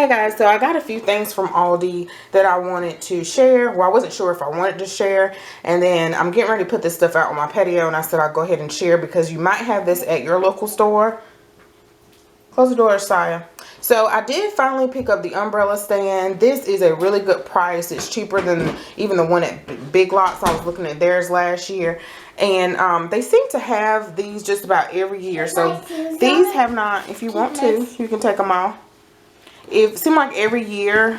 Hey guys, so I got a few things from Aldi that I wanted to share. Well, I wasn't sure if I wanted to share, and then I'm getting ready to put this stuff out on my patio, and I said I'll go ahead and share because you might have this at your local store. Close the door, Saya. So I did finally pick up the umbrella stand. This is a really good price. It's cheaper than even the one at Big Lots. I was looking at theirs last year. And they seem to have these just about every year. So these have not, if you want to, you can take them off. It seemed like every year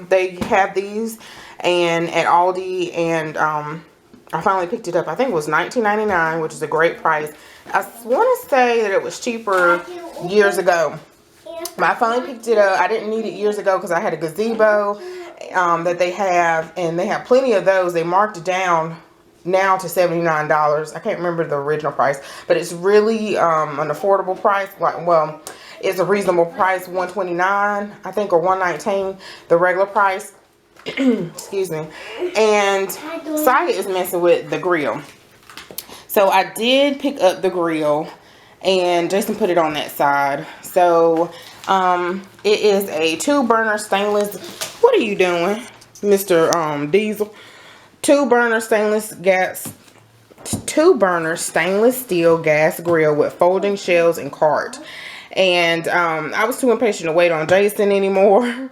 they have these and at Aldi, and I finally picked it up. I think it was $19.99, which is a great price. I want to say that it was cheaper years ago, but I finally picked it up. I didn't need it years ago because I had a gazebo that they have, and they have plenty of those. They marked it down now to $79. I can't remember the original price, but it's really an affordable price. Well, it's a reasonable price, $129 I think, or $119 the regular price. Excuse me. And Saya is messing with the grill. So I did pick up the grill, and Jason put it on that side. So it is a 2-burner stainless. What are you doing, Mr. Diesel? 2-burner stainless steel gas grill with folding shelves and cart. And I was too impatient to wait on Jason anymore.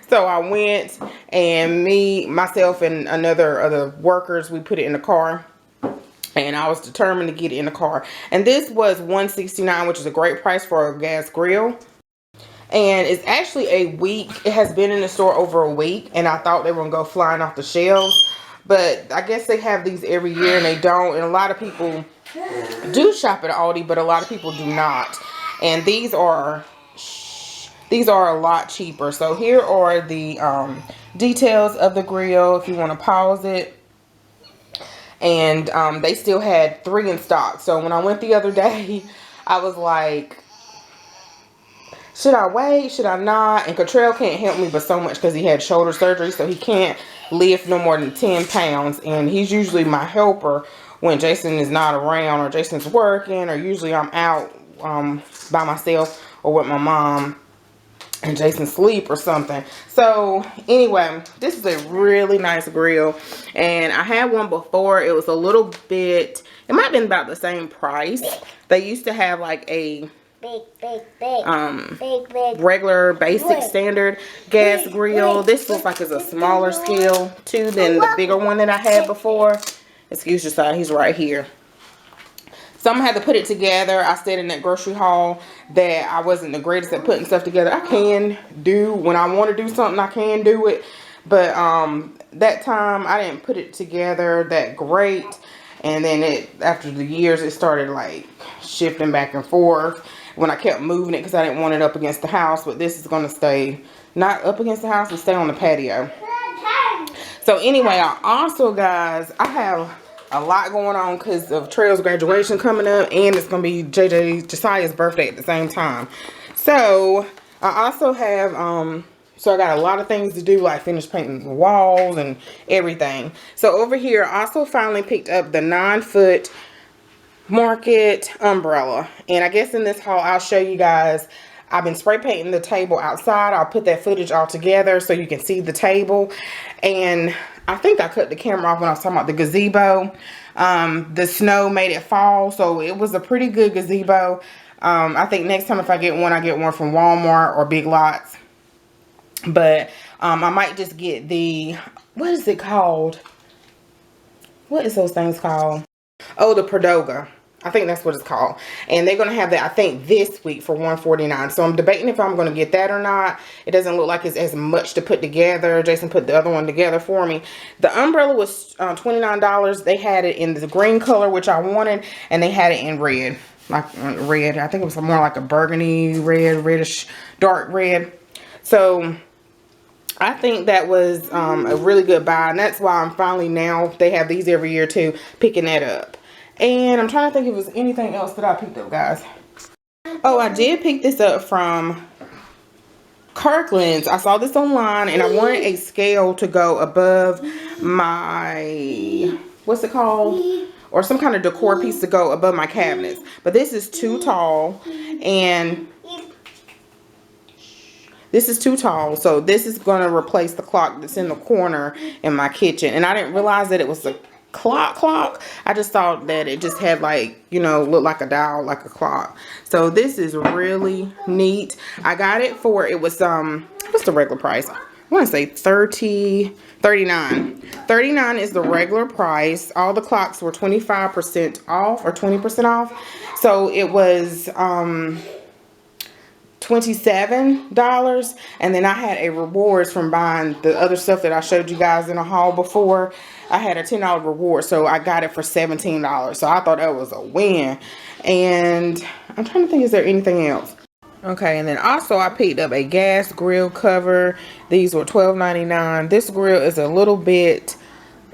So I went, and myself and other workers, we put it in the car. And I was determined to get it in the car. And this was $169, which is a great price for a gas grill. And it's actually a week. It has been in the store over a week. And I thought they were going to go flying off the shelves. But I guess they have these every year and they don't. And a lot of people do shop at Aldi, but a lot of people do not. And these are a lot cheaper. So here are the details of the grill if you want to pause it. And they still had 3 in stock. So when I went the other day, I was like, should I wait? Should I not? And Cottrell can't help me but so much because he had shoulder surgery. So he can't lift no more than 10 pounds. And he's usually my helper when Jason is not around or Jason's working. Or usually I'm out by myself or with my mom and Jason sleep or something. So anyway, this is a really nice grill, and I had one before. It was a little bit, it might have been about the same price. They used to have like a regular basic standard gas grill. This looks like it's a smaller scale too than the bigger one that I had before. Excuse your side, he's right here. So I'm gonna have to put it together. I said in that grocery haul that I wasn't the greatest at putting stuff together. I can do, when I want to do something, I can do it. But that time I didn't put it together that great. And then after the years, it started like shifting back and forth when I kept moving it because I didn't want it up against the house. But this is gonna stay not up against the house and stay on the patio. So anyway, I also, guys, I have a lot going on because of Trail's graduation coming up, and it's gonna be Josiah's birthday at the same time. So I also have so I got a lot of things to do, like finish painting the walls and everything. So over here I also finally picked up the 9-foot market umbrella, and I guess in this haul I'll show you guys. I've been spray painting the table outside. I'll put that footage all together so you can see the table. And I think I cut the camera off when I was talking about the gazebo. The snow made it fall, so it was a pretty good gazebo. I think next time if I get one from Walmart or Big Lots. But I might just get the, what is it called? What is those things called? Oh, the Perdoga. I think that's what it's called. And they're going to have that, I think, this week for $149. So I'm debating if I'm going to get that or not. It doesn't look like it's as much to put together. Jason put the other one together for me. The umbrella was $29. They had it in the green color, which I wanted. And they had it in red. Like red. I think it was more like a burgundy red, reddish, dark red. So I think that was a really good buy. And that's why I'm finally now, they have these every year too, picking that up. And I'm trying to think if there's anything else that I picked up, guys. Oh, I did pick this up from Kirkland's. I saw this online, and I wanted a scale to go above my, what's it called? Or some kind of decor piece to go above my cabinets. But this is too tall, and This is too tall, so this is going to replace the clock that's in the corner in my kitchen. And I didn't realize that it was a clock. I just thought that it just had, like, you know, looked like a dial, like a clock. So this is really neat. I got it for, it was what's the regular price? I want to say $39. $39 is the regular price. All the clocks were 25% off or 20% off. So it was $27, and then I had a rewards from buying the other stuff that I showed you guys in a haul before. I had a $10 reward, so I got it for $17. So I thought that was a win. And I'm trying to think, is there anything else? Okay, and then also I picked up a gas grill cover. These were $12.99. This grill is a little bit,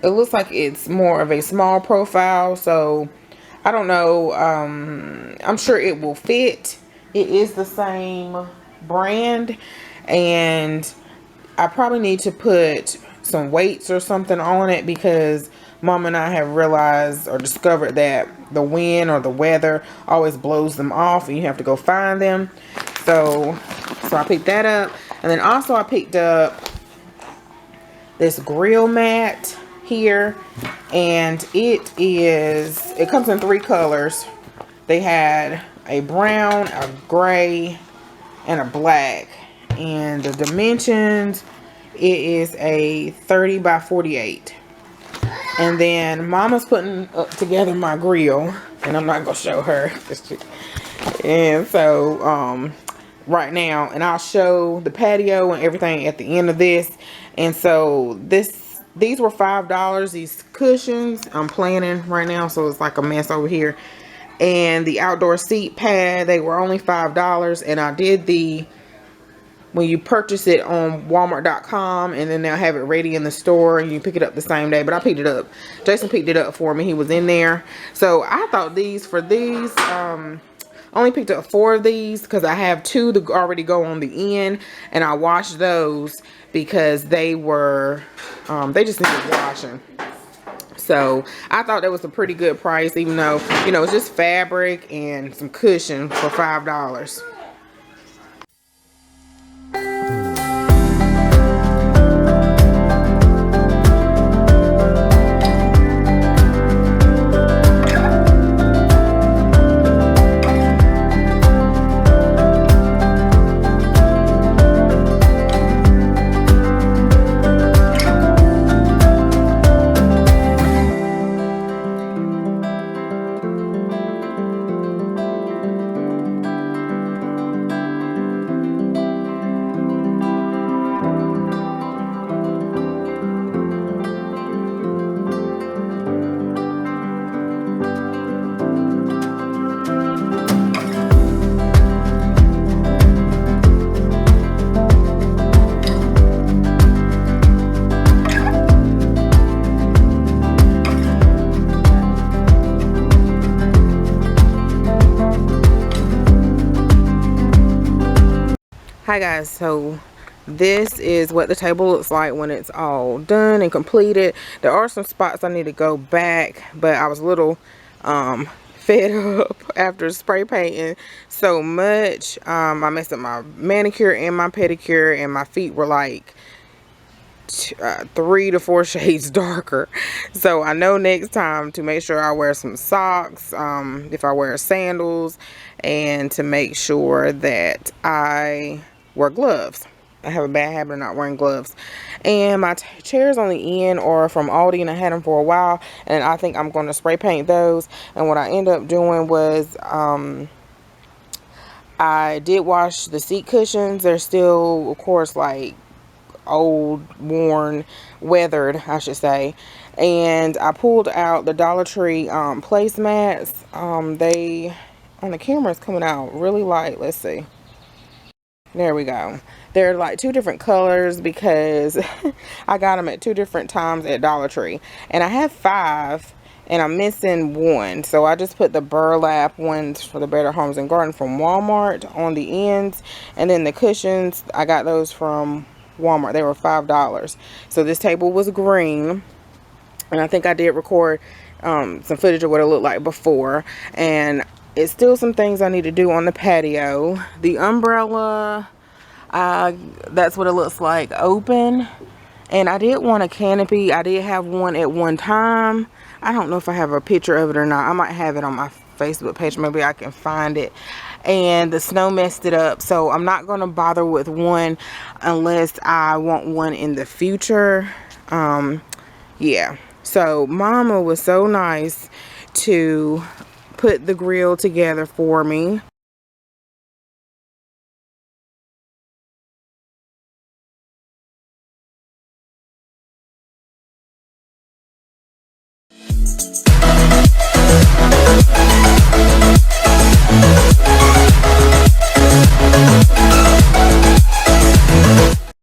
it looks like it's more of a small profile, so I don't know. I'm sure it will fit. It is the same brand, and I probably need to put some weights or something on it, because Mom and I have realized or discovered that the wind or the weather always blows them off and you have to go find them. So I picked that up. And then also I picked up this grill mat here, and it comes in 3 colors. They had a brown, a gray, and a black. And the dimensions, it is a 30 by 48. And then Mama's putting together my grill, and I'm not gonna show her. And so right now, and I'll show the patio and everything at the end of this. And so these were $5. These cushions, I'm planning right now, so it's like a mess over here. And the outdoor seat pad, they were only $5. And I did when you purchase it on Walmart.com, and then they'll have it ready in the store and you pick it up the same day. But I picked it up. Jason picked it up for me. He was in there. So I thought I only picked up 4 of these because I have 2 that already go on the end, and I washed those because they were, they just needed washing. So I thought that was a pretty good price, even though, you know, it's just fabric and some cushion for $5. Hi guys, so this is what the table looks like when it's all done and completed. There are some spots I need to go back, but I was a little fed up after spray painting so much. I messed up my manicure and my pedicure, and my feet were like 3 to 4 shades darker. So I know next time to make sure I wear some socks, if I wear sandals, and to make sure that I wear gloves. I have a bad habit of not wearing gloves. And my chairs on the end are from Aldi, and I had them for a while, and I think I'm going to spray paint those. And what I ended up doing was I did wash the seat cushions. They're still, of course, like old, worn, weathered, I should say. And I pulled out the Dollar Tree placemats. They, on the camera, it's coming out really light. Let's see. There we go. They're like 2 different colors because I got them at 2 different times at Dollar Tree. And I have 5, and I'm missing 1. So I just put the burlap ones for the Better Homes and Garden from Walmart on the ends. And then the cushions, I got those from Walmart. They were $5. So this table was green. And I think I did record some footage of what it looked like before. And it's still some things I need to do on the patio. The umbrella, That's what it looks like open. And I did want a canopy. I did have one at one time. I don't know if I have a picture of it or not. I might have it on my Facebook page. Maybe I can find it. And the snow messed it up. So I'm not going to bother with one unless I want one in the future. Yeah. So Mama was so nice to put the grill together for me.